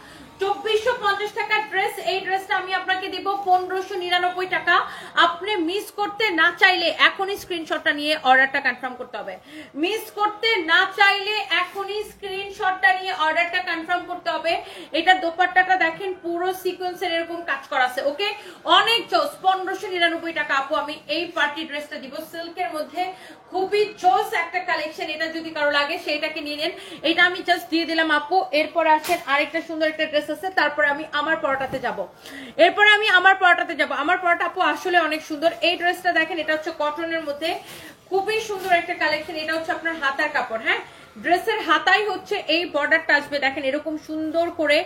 2450 টাকার ড্রেস, এই ড্রেসটা আমি আপনাকে দিব 1599 টাকা। আপনি মিস করতে না চাইলে এখনই স্ক্রিনশটটা নিয়ে অর্ডারটা কনফার্ম করতে হবে। মিস করতে না চাইলে এখনই স্ক্রিনশটটা নিয়ে অর্ডারটা কনফার্ম করতে হবে। এটা দোপাট্টাটা দেখেন পুরো সিকোয়েন্সের এরকম কাজ করা আছে, ওকে অনেক জোস। 1599 টাকা আপু আমি এই পার্টি ড্রেসটা দিব, সিল্কের মধ্যে খুবই জোস একটা কালেকশন। এটা যদি কারো লাগে সেইটাকে নিয়ে নেন, এটা আমি জাস্ট দিয়ে দিলাম আপু। এরপর আসেন আরেকটা সুন্দর একটা ড্রেস আছে, তারপরে আমি আমার পরোটাতে যাব। এরপরে আমি আমার পরোটাতে যাব। আমার পরোটা আপু আসলে অনেক সুন্দর। এই ড্রেসটা দেখেন, এটা হচ্ছে কটনের মধ্যে খুবই সুন্দর একটা কালেকশন। এটা হচ্ছে আপনার হাতার কাপড়, হ্যাঁ ড্রেসের হাতাই হচ্ছে এই বর্ডারটা আসবে, দেখেন এরকম সুন্দর করে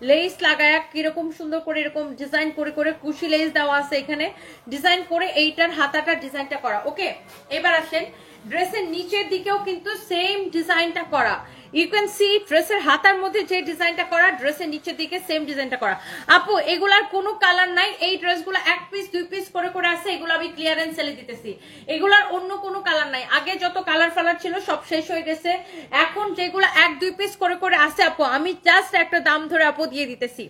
লেস লাগায়া কিরকম সুন্দর করে এরকম ডিজাইন করে করে কুশি লেস দেওয়া আছে এখানে ডিজাইন করে, এইটার হাতাটা ডিজাইনটা করা। ওকে, এবার আসেন ড্রেসের নিচের দিকেও কিন্তু সেম ডিজাইনটা করা। ইউ ক্যান সি ড্রেসের হাতার মধ্যে যে ডিজাইনটা করা, ড্রেসের নিচের দিকে সেম ডিজাইনটা করা। আপু এগুলার কোনো কালার নাই, এই ড্রেসগুলো এক পিস দুই পিস করে করে আছে, এগুলো আমি ক্লিয়ারেন্স সেলে দিতেছি। এগুলার অন্য কোনো কালার নাই, আগে যত কালার ফালার ছিল সব শেষ হয়ে গেছে। এখন যেগুলো এক দুই পিস করে করে আছে আপু, আমি জাস্ট একটা দাম ধরে আপু দিয়ে দিতেছি।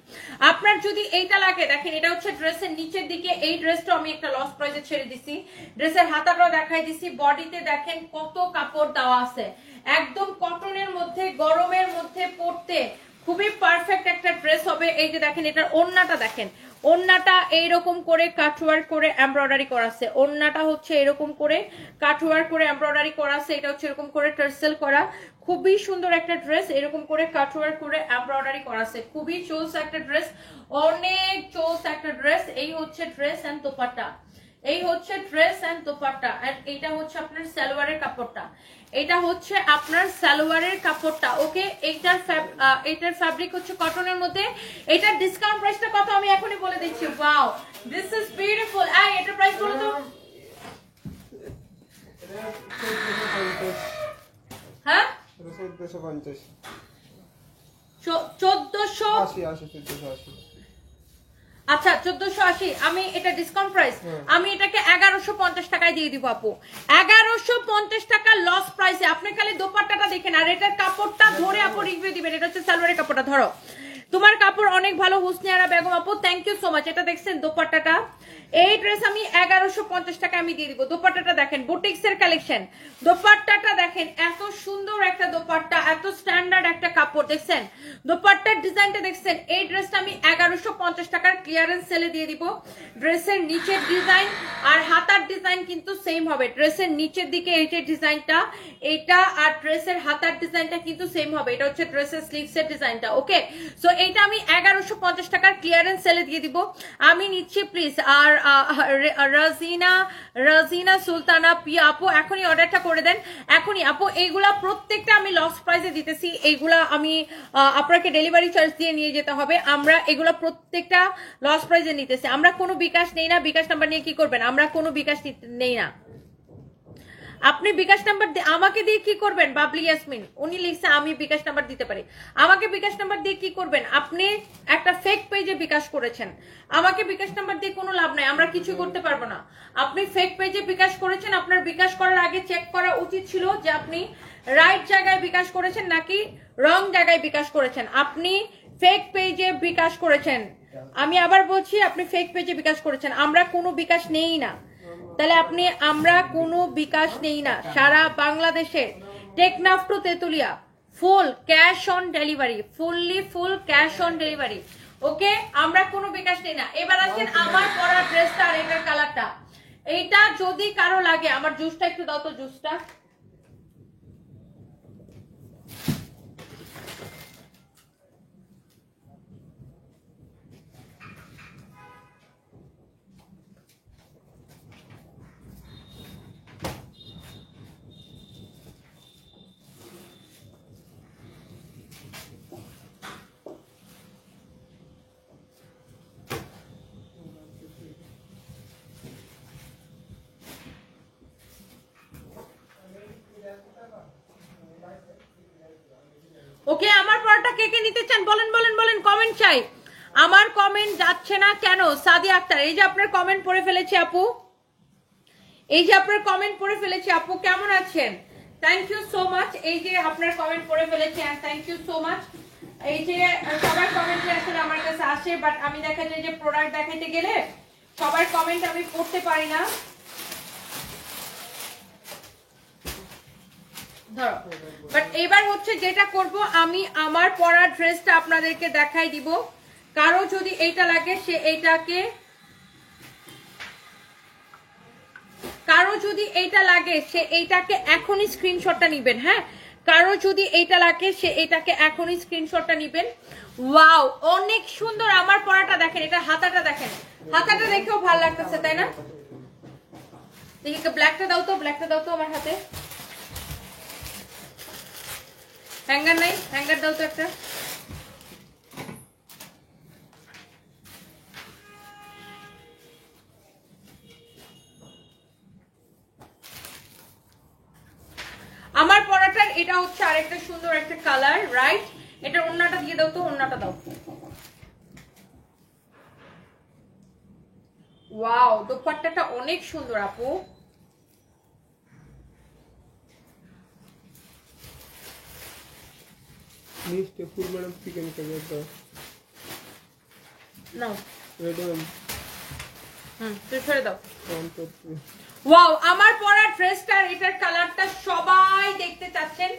আপনার যদি এইটা লাগে, দেখেন এটা হচ্ছে ড্রেসের নিচের দিকে, এই ড্রেসটা আমি একটা লস প্রাইসে ছেড়ে দিছি। ড্রেসের হাতাটাও দেখাই দিছি, বডিতে দেখেন কত কাপড় দেওয়া আছে, একদম কটনের মধ্যে গরমের মধ্যে পরতে খুবই পারফেক্ট একটা ড্রেস হবে। এই যে দেখেন এটার ওড়নাটা দেখেন, ওড়নাটা এইরকম করে কাটওয়ার্ক করে এমব্রয়ডারি করা আছে, ওড়নাটা হচ্ছে এরকম করে কাটওয়ার্ক করে এমব্রয়ডারি করা আছে, এটা হচ্ছে এরকম করে টার্সেল করা, খুবই সুন্দর একটা ড্রেস, এরকম করে কাটওয়ার্ক করে এমব্রয়ডারি করা আছে, খুবই চোস একটা ড্রেস, অনেক চোস একটা ড্রেস। এই হচ্ছে ড্রেস এন্ড দোপাট্টা, এই হচ্ছে ড্রেস এন্ড দোপাট্টা, এন্ড এটা হচ্ছে আপনার সালোয়ারের কাপড়টা, এটা হচ্ছে আপনার সালোয়ারের কাপড়টা। ওকে, এইটার ফ্যাব্রিক হচ্ছে কটনের মধ্যে। এটার ডিসকাউন্ট প্রাইসটা কত আমি এখনই বলে দিচ্ছি। Wow, this is beautiful. এই এটার প্রাইস বলো তো। হ্যাঁ, 1450। 1480। আচ্ছা 1480। আমি এটা ডিসকাউন্ট প্রাইস, আমি এটাকে 1150 টাকায় দিয়ে দিব আপু। 1150 টাকা লস প্রাইসে। আপনি খালি দোপাট্টাটা দেখেন আর এটার কাপড়টা ধরে আপু রিভিউ দিবেন। এটা হচ্ছে সালোয়ারের কাপড়টা। ধরো, তোমার কাপড় অনেক ভালো হুসনিয়ারা বেগম আপু, থ্যাংক ইউ সো মাচ। এটা দেখছেন দোপাট্টাটা, এই ড্রেস আমি 1150 টাকা আমি দিয়ে দিব। দোপাট্টাটা দেখেন, বুটিক্স এর কালেকশন। দোপাট্টাটা দেখেন, এত সুন্দর একটা দোপাট্টা, এত স্ট্যান্ডার্ড একটা কাপড় দেখছেন। দোপাট্টার ডিজাইনটা দেখছেন। এই ড্রেসটা আমি 1150 টাকার ক্লিয়ারেন্স সেলে দিয়ে দিব। ড্রেসের নিচের ডিজাইন আর হাতার ডিজাইন কিন্তু সেম হবে। ড্রেসের নিচের দিকে এই যে ডিজাইনটা, এটা আর ড্রেসের হাতার ডিজাইনটা কিন্তু সেম হবে। এটা হচ্ছে ড্রেসের স্লিভস এর ডিজাইনটা। ওকে, সো এইটা আমি 1150 টাকার ক্লিয়ারেন্স সেলে দিয়ে দিব। আমি নিচ্ছি প্লিজ। আর রাজিনা সুলতানা পিয়া আপু, এখনই অর্ডারটা করে দেন, এখনই আপু। এইগুলা প্রত্যেকটা আমি লস প্রাইসে দিতেছি। এইগুলা আমি আপনাকে ডেলিভারি চার্জ দিয়ে নিয়ে যেতে হবে। আমরা এগুলা প্রত্যেকটা লস প্রাইসে নিতেছি। আমরা কোনো বিকাশ নেই না। বিকাশ নাম্বার নিয়ে কি করবেন? আমরা কোনো বিকাশ নেই না। আপনি বিকাশ নাম্বার আমাকে দিয়ে কি করবেন? বাবলি ইয়াসমিন উনি লিখছে আমি বিকাশ নাম্বার দিতে পারি। আমাকে বিকাশ নাম্বার দিয়ে কি করবেন? আপনি একটা ফেক পেজে বিকাশ করেছেন, আমাকে বিকাশ নাম্বার দিয়ে কোনো লাভ নাই, আমরা কিছু করতে পারবো না। আপনি ফেক পেজে বিকাশ করেছেন, আপনার বিকাশ করার আগে চেক করা উচিত ছিল যে আপনি রাইট জায়গায় বিকাশ করেছেন নাকি রং জায়গায় বিকাশ করেছেন। আপনি ফেক পেজে বিকাশ করেছেন, আমি আবার বলছি আপনি ফেক পেজে বিকাশ করেছেন। আমরা কোনো বিকাশ নেই না। তাহলে আপনি আমরা কোনো বিকাশ নেই না। সারা বাংলাদেশে Teknaf to Tetulia full cash on delivery, full cash on delivery. Okay, আমরা কোনো বিকাশ নেই না। এবার আসেন আমার পরা ড্রেসটা আর এটার কালারটা। এইটা যদি কারো লাগে, আমার জুসটা একটু দাও তো, জুসটা। ওকে, আমার পড়াটা কে কে নিতে চান বলেন বলেন বলেন, কমেন্ট চাই। আমার কমেন্ট যাচ্ছে না কেন? সাদিয়া আক্তার, এই যে আপনার কমেন্ট পড়ে ফেলেছি আপু, এই যে আপনার কমেন্ট পড়ে ফেলেছি আপু, কেমন আছেন? Thank you so much. এই যে আপনার কমেন্ট পড়ে ফেলেছি, and thank you so much. এই যে সবার কমেন্ট আসলে আমার কাছে আসে, বাট আমি দেখা যায় যে প্রোডাক্ট দেখাইতে গেলে সবার কমেন্ট আমি পড়তে পারি না। ধরো, বাট এবার হচ্ছে যেটা করব, আমি আমার পরা ড্রেসটা আপনাদেরকে দেখাই দিব। কারো যদি এইটা লাগে সে এইটাকে, কারো যদি এইটা লাগে সে এইটাকে এখনই স্ক্রিনশটটা নিবেন। হ্যাঁ, কারো যদি এইটা লাগে সে এটাকে এখনই স্ক্রিনশটটা নিবেন। ওয়াও, অনেক সুন্দর আমার পরাটা দেখেন, এটা হাতাটা দেখেন, হাতাটা দেখেও ভালো লাগতেছে তাই না? দেখি ব্ল্যাকটা দাও তো, ব্ল্যাকটা দাও তো আমার হাতে। হ্যাঙ্গার নাই, হ্যাঙ্গার দাও তো একটা। আমার পরাটার এটা হচ্ছে আরেকটা সুন্দর একটা কালার, রাইট? এটা ওন্নাটা দিয়ে দাও তো, ওন্নাটা দাও। ওয়াও, দোপাট্টাটা অনেক সুন্দর আপু। মিষ্টি ফুল ম্যাডাম চিকেন কারি দাও নাও, ম্যাডাম। তুই ফেলে দাও। কম ওয়াও, আমার পরা ড্রেসটার এটার কালারটা সবাই দেখতে চাচ্ছেন,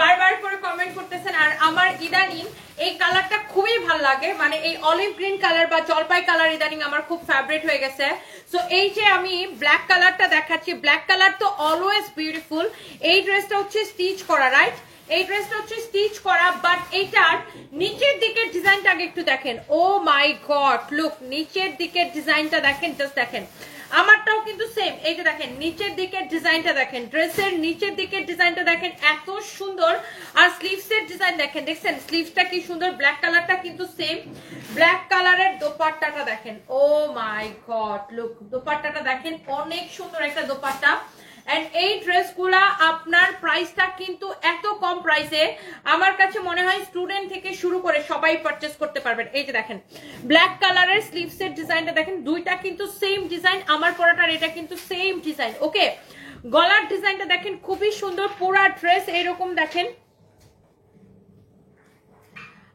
বারবার করে কমেন্ট করতেছেন। আর আমার ইদানিং এই কালারটা খুবই ভালো লাগে, মানে এই অলিভ গ্রিন কালার বা জলপাই কালার ইদানিং আমার খুব ফেভারিট হয়ে গেছে। সো এই যে আমি ব্ল্যাক কালারটা দেখাচ্ছি, ব্ল্যাক কালার তো অলওয়েজ বিউটিফুল। এই ড্রেসটা হচ্ছে স্টিচ করা, রাইট? এই ড্রেসটা হচ্ছে স্টিচ করা, বাট এটার নিচের দিকের ডিজাইনটা আগে একটু দেখেন। ও মাই গড, লুক, নিচের দিকের ডিজাইনটা দেখেন, জাস্ট দেখেন। আমারটাও কিন্তু সেম। এই যে দেখেন নিচের দিকের ডিজাইনটা দেখেন, ড্রেসের নিচের দিকের ডিজাইনটা দেখেন এত সুন্দর। আর স্লিভসের ডিজাইন দেখেন, দেখছেন স্লিভসটা কি সুন্দর, ব্ল্যাক কালারটা কিন্তু সেম। ব্ল্যাক কালারের দোপাট্টাটা দেখেন, ও মাই গড লুক, দোপাট্টাটা দেখেন অনেক সুন্দর একটা দোপাট্টা। এন্ড এই ড্রেসগুলা আপনার প্রাইসটা কিন্তু এত কম প্রাইসে, আমার কাছে মনে হয় স্টুডেন্ট থেকে শুরু করে সবাই পারচেজ করতে পারবেন। এই যে দেখেন ব্ল্যাক কালারের স্লিভসের ডিজাইনটা দেখেন, দুইটা কিন্তু সেম ডিজাইন, আমার পরাটার এটা কিন্তু সেম ডিজাইন। ওকে, গলার ডিজাইনটা দেখেন খুবই সুন্দর, পুরা ড্রেস এরকম দেখেন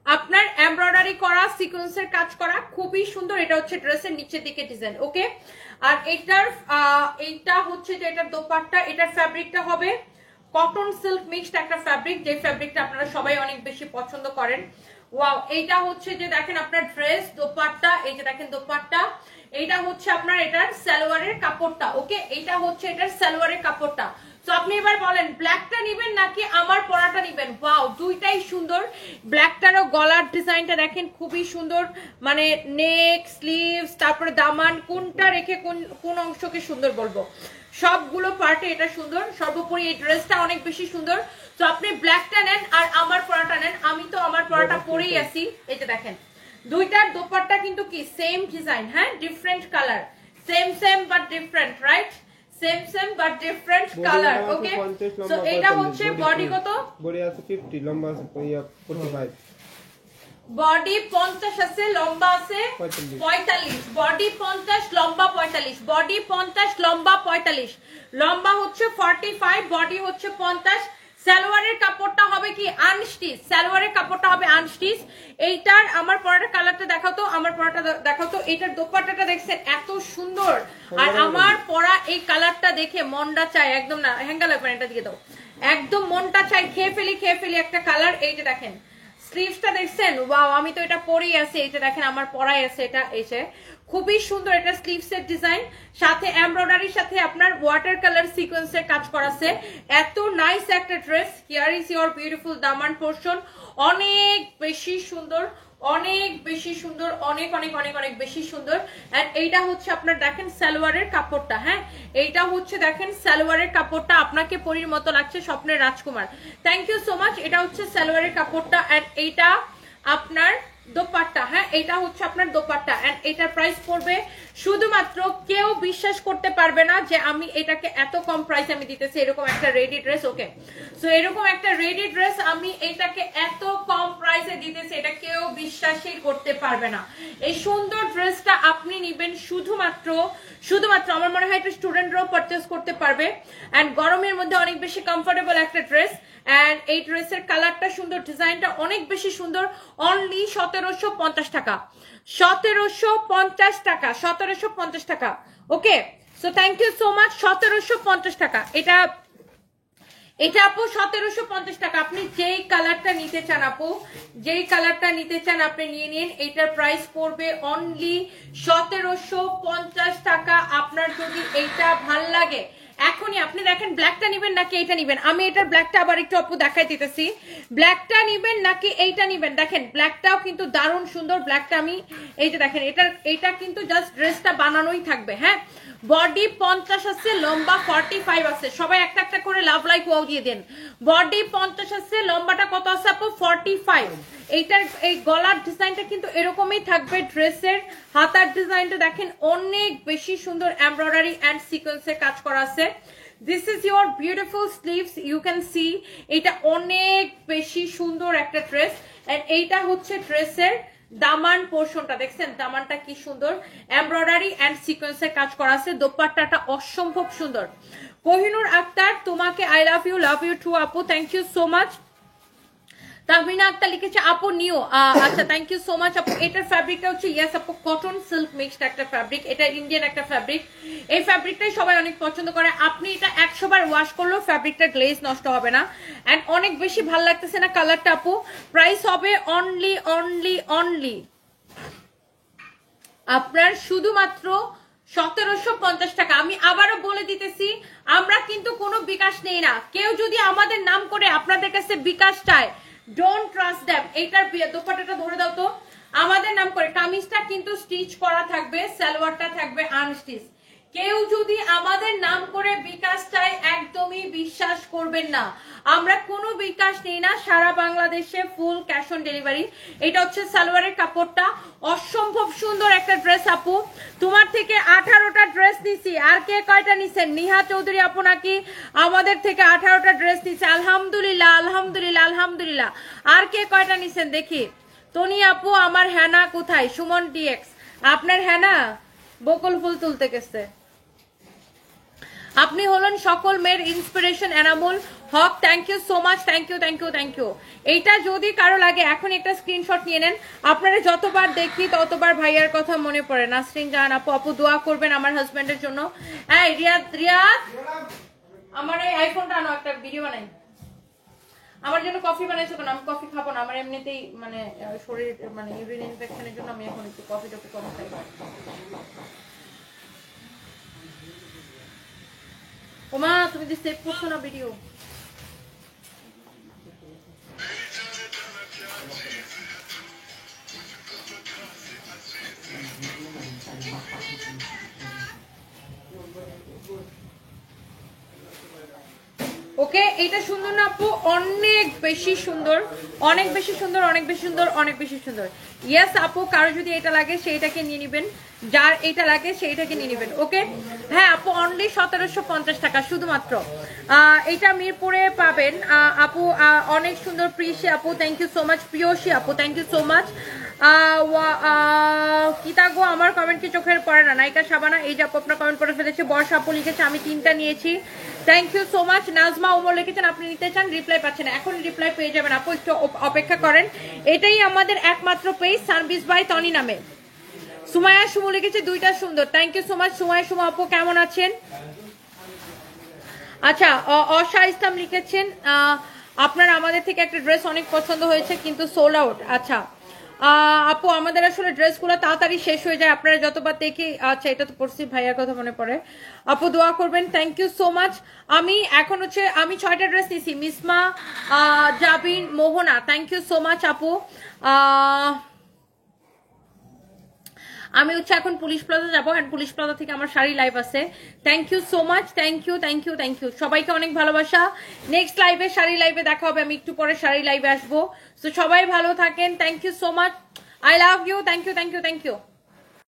আপনার এমব্রয়ডারি করা, সিকোয়েন্সের কাজ করা, খুবই সুন্দর। এটা হচ্ছে ড্রেসের নিচের দিকে ডিজাইন। ওকে, আর এইটা হচ্ছে যে এটার দোপাট্টা, এটার ফ্যাব্রিকটা হবে কটন সিল্ক মিক্সড একটা ফ্যাব্রিক, যে ফ্যাব্রিকটা আপনারা সবাই অনেক বেশি পছন্দ করেন। ওয়াও, এইটা হচ্ছে যে দেখেন আপনার ড্রেস দোপাট্টা, এই যে দেখেন দোপাট্টা, এইটা হচ্ছে আপনার এটার সালোয়ারের কাপড়টা। ওকে, এইটা হচ্ছে এটার সালোয়ারের কাপড়টা। তো আপনি এবার বলেন ব্ল্যাকটা নিবেন নাকি আমার পরাটা নিবেন? ওয়াও, দুইটাই সুন্দর। ব্ল্যাকটারও গলার ডিজাইনটা দেখেন খুবই সুন্দর, মানে নেক, স্লিভস, তারপরে দামান, কোনটা রেখে কোন অংশকে সুন্দর বলবো, সবগুলো পার্টে এটা সুন্দর। সর্বোপরি এই ড্রেসটা অনেক বেশি সুন্দর। তো আপনি ব্ল্যাকটা নেন আর আমার পরাটা নেন, আমি তো আমার পরাটা পরেই আছি। এই যে দেখেন দুইটার দোপাট্টা কিন্তু কি সেম ডিজাইন, হ্যাঁ different colour, same but different, right? Same but different colour. Okay, so এটা হচ্ছে বডি কত? বডি আছে 50, লম্বা আছে 45। বডি 50 আছে, লম্বা আছে 45। বডি 50, লম্বা 45। বডি 50, লম্বা 45। লম্বা হচ্ছে 45, বডি হচ্ছে 50। সালোয়ারের কাপড়টা হবে কি আনস্টিচ, সালোয়ারের কাপড়টা হবে আনস্টিচ। এইটার আমার পরাটা কালারটা দেখাও তো, আমার পরাটা দেখাও তো। এইটার দোপাট্টাটা দেখছেন এত সুন্দর, আর আমার পরা এই কালারটা দেখে মনটা চায় একদম, না হ্যাঙ্গা লাগবে না, এটা দিকে দাও, একদম মনটা চায় খেয়ে ফেলি একটা কালার। এই যে দেখেন স্লিভসটা দেখছেন, ওয়াও, আমি তো এটা পরেই আছি। এই যে দেখেন আমার পরাই আছে এটা, এসে খুবই সুন্দর। এটা স্লিভসের ডিজাইন, সাথে এমব্রয়ডারির সাথে আপনার ওয়াটার কালার সিকোয়েন্সের কাজ করাছে। এত নাইস একটা dress. Here is your beautiful Daman portion, অনেক বেশি সুন্দর, অনেক বেশি সুন্দর, অনেক অনেক অনেক অনেক বেশি সুন্দর। এন্ড এইটা হচ্ছে আপনার দেখেন সালোয়ারের কাপড়টা, হ্যাঁ এইটা হচ্ছে দেখেন সালোয়ারের কাপড়টা, আপনাকে পরীর মতো লাগছে, স্বপ্নের রাজকুমার। Thank you so much. এটা হচ্ছে সালোয়ারের কাপড়টা, এন্ড এইটা আপনার দোপাট্টা, হ্যাঁ এটা হচ্ছে আপনার দোপাট্টা। এন্ড এটার প্রাইস পড়বে শুধুমাত্র, কেউ বিশ্বাস করতে পারবে না যে আমি এটাকে এত কম প্রাইস আমি দিতেছি, এরকম একটা রেডি ড্রেস। ওকে, সো এরকম একটা রেডি ড্রেস আমি এটাকে এত কম প্রাইসে দিতেছি, এটা কেউ বিশ্বাসই করতে পারবে না। এই সুন্দর ড্রেসটা আপনি নিবেন শুধুমাত্র আমার মনে হয় এটা স্টুডেন্টরাও পারচেস করতে পারবে। এন্ড গরমের মধ্যে অনেক বেশি কমফোর্টেবল একটা ড্রেস। এন্ড এই ড্রেসের কালারটা সুন্দর, ডিজাইনটা অনেক বেশি সুন্দর। অনলি 1750 টাকা, 1750 টাকা, 1750 টাকা। Okay, so thank you so much. 1750 টাকা এটা আপু, 1750 টাকা। আপনি যেই কালারটা নিতে চান আপু, যেই কালারটা নিতে চান আপনি নিয়ে নিন। এটার প্রাইস পড়বে অনলি 1750 টাকা। আপনার যদি এইটা ভাল লাগে এখনই আপনি দেখেন ব্ল্যাকটা নিবেন নাকি এইটা নিবেন। আমি এটার ব্ল্যাকটা আবার একটু আপু দেখাই দিতেছি, ব্ল্যাকটা নিবেন নাকি এইটা নিবেন। দেখেন ব্ল্যাকটাও কিন্তু দারুণ সুন্দর। ব্ল্যাকটা আমি এই যে দেখেন এটা কিন্তু জাস্ট ড্রেসটা বানানোই থাকবে, হ্যাঁ। বডি 50 আছে, লম্বা 45 আছে। সবাই একটা একটা করে লাভ লাইক ওয়াও দিয়ে দেন। বডি 50 আছে, লম্বাটা কত আছে আপু? 45। এইটার এই গলার ডিজাইনটা কিন্তু এরকমই থাকবে। ড্রেসের হাতার ডিজাইনটা দেখেন অনেক বেশি সুন্দর, এমব্রয়ডারি এন্ড সিকোয়েন্সের কাজ করা আছে। This is your beautiful sleeves, you can see. এটা অনেক বেশি সুন্দর একটা ড্রেস। এন্ড এইটা হচ্ছে ড্রেসের দামান পোর্শনটা, দেখছেন দামানটা কি সুন্দর, এমব্রয়ডারি এন্ড সিকোয়েন্সের কাজ করা আছে। দোপাট্টাটা অসম্ভব সুন্দর। কোহিনুর আক্তার, তোমাকে আই লাভ ইউ টু আপু, thank you so much. Tahmina Akter লিখেছে আপু নিও, আচ্ছা থ্যাংক ইউ সো মাচ আপু। এটার ফ্যাব্রিকটা হচ্ছে ইয়েস আপু কটন সিল্ক মিক্সড একটা ফ্যাব্রিক, এটা ইন্ডিয়ান একটা ফ্যাব্রিক। এই ফ্যাব্রিকটাই সবাই অনেক পছন্দ করে। আপনি এটা 100 বার ওয়াশ করলেও ফ্যাব্রিকটা গ্লেজ নষ্ট হবে না। এন্ড অনেক বেশি ভালো লাগতেছে না কালারটা আপু। প্রাইস হবে অনলি আপনার শুধুমাত্র 1750 টাকা। আমি আবারও বলে দিতেছি, আমরা কিন্তু কোনো বিকাশ নেই না। কেউ যদি আমাদের নাম করে আপনাদের কাছে বিকাশ চায়, ডোন্ট ট্রাস্ট দ্যাম। এইটার দোপাট্টাটা ধরে দাও তো। আমাদের নাম করে কামিজটা কিন্তু স্টিচ করা থাকবে, সালোয়ারটা থাকবে আনস্টিচ। কেউ যদি আমাদের নাম করে বিকাশ চায় একদমই বিশ্বাস করবেন না, আমরা কোনো বিকাশ নেই না, সারা বাংলাদেশে ফুল ক্যাশ অন ডেলিভারি। এটা হচ্ছে সালোয়ারের কাপড়টা, অসম্ভব সুন্দর একটা ড্রেস আপু। তোমার থেকে 18টা ড্রেস নিছি, আর কে কয়টা নিছেন? নিহা চৌধুরী আপু নাকি আমাদের থেকে 18টা ড্রেস নিছে? আলহামদুলিল্লাহ আলহামদুলিল্লাহ আলহামদুলিল্লাহ। আর কে কয়টা নিছেন দেখি? তনি আপু আমার হ্যানা কোথায়? সুমন ডিএক্স, আপনার হ্যানা বকুল ফুল তুলতে গেছে। আপনি হলেন সকল মেয়ের inspiration Enamul Haque, thank you so much, thank you thank you thank you. এইটা যদি কারো লাগে এখন একটা স্ক্রিনশট নিয়ে নেন। আপনারা যতবার দেখি ততবার ভাইয়ার কথা মনে পড়ে। নাসরিন জাহান আপু, আপু দোয়া করবেন আমার হাজবেন্ডের জন্য। এই রিয়াদ, রিয়াদ আমার এই আইফোনটা আনো, একটা ভিডিও বানাই। আমার জন্য কফি বানাইছো কেন? আমি কফি খাবো না, আমার এমনিতেই মানে শরীর মানে ইউরিন ইনফেকশনের জন্য আমি এখন একটু কফি টফি কম খাই। ওমা তুমি যে সেভ করছো না ভিডিও। ওকে, এটা সুন্দর না আপু? অনেক বেশি সুন্দর, অনেক বেশি সুন্দর, অনেক বেশি সুন্দর, অনেক বেশি সুন্দর। ইয়েস আপু, কারো যদি এটা লাগে সেইটাকে নিয়ে নিবেন, যার এটা লাগে সেইটাকে নিয়ে নিবেন। ওকে হ্যাঁ আপু, অনলি 1750 টাকা শুধুমাত্র। এটা মিরপুরে পাবেন আপু। অনেক সুন্দর প্রিয়সী আপু, থ্যাংক ইউ সো মাচ। প্রিয়সী আপু থ্যাংক ইউ সো মাচ। কিতাগো আমার কমেন্ট কি চোখের পড়ে না? নায়িকা শাবানা, এই যে আপু আপনার কমেন্ট করে ফেলেছে। বর্ষা আপু লিখেছে আমি 3টা নিয়েছি, thank you so much. Nazma Omar লিখেছেন আপনি নিতে চান, রিপ্লাই পাচ্ছেন, এখন রিপ্লাই পেয়ে যাবেন আপু, একটু অপেক্ষা করেন। এটাই আমাদের একমাত্র পেজ সার্ভিস বাই তনি নামে। সুমাইয়া সুমু লিখেছে 2টা সুন্দর, thank you so much Sumaiya Sumu আপু, কেমন আছেন? আচ্ছা, অশা ইসলাম লিখেছেন আপনার আমাদের থেকে একটা ড্রেস অনেক পছন্দ হয়েছে কিন্তু সোল্ড আউট। আচ্ছা আপু, আমাদের আসলে ড্রেসগুলো তাড়াতাড়ি শেষ হয়ে যায়, আপনারা যতবার দেখি। আচ্ছা, এটা তো পড়ছি, ভাইয়ার কথা মনে পড়ে। আপু দোয়া করবেন, থ্যাংক ইউ সো মাচ। আমি এখন হচ্ছে আমি 6টা ড্রেস নিছি। Misma Jabin Mohona, thank you so much আপু। আমি হচ্ছে এখন পুলিশ প্লাজা যাবো, এন্ড পুলিশ প্লাজা থেকে আমার শাড়ি লাইভ আছে। Thank you so much, thank you thank you thank you, সবাইকে অনেক ভালোবাসা। নেক্সট লাইভে শাড়ি লাইভে দেখা হবে, আমি একটু পরে শাড়ি লাইভে আসবো। তো সবাই ভালো থাকেন, thank you so much, I love you, thank you thank you thank you.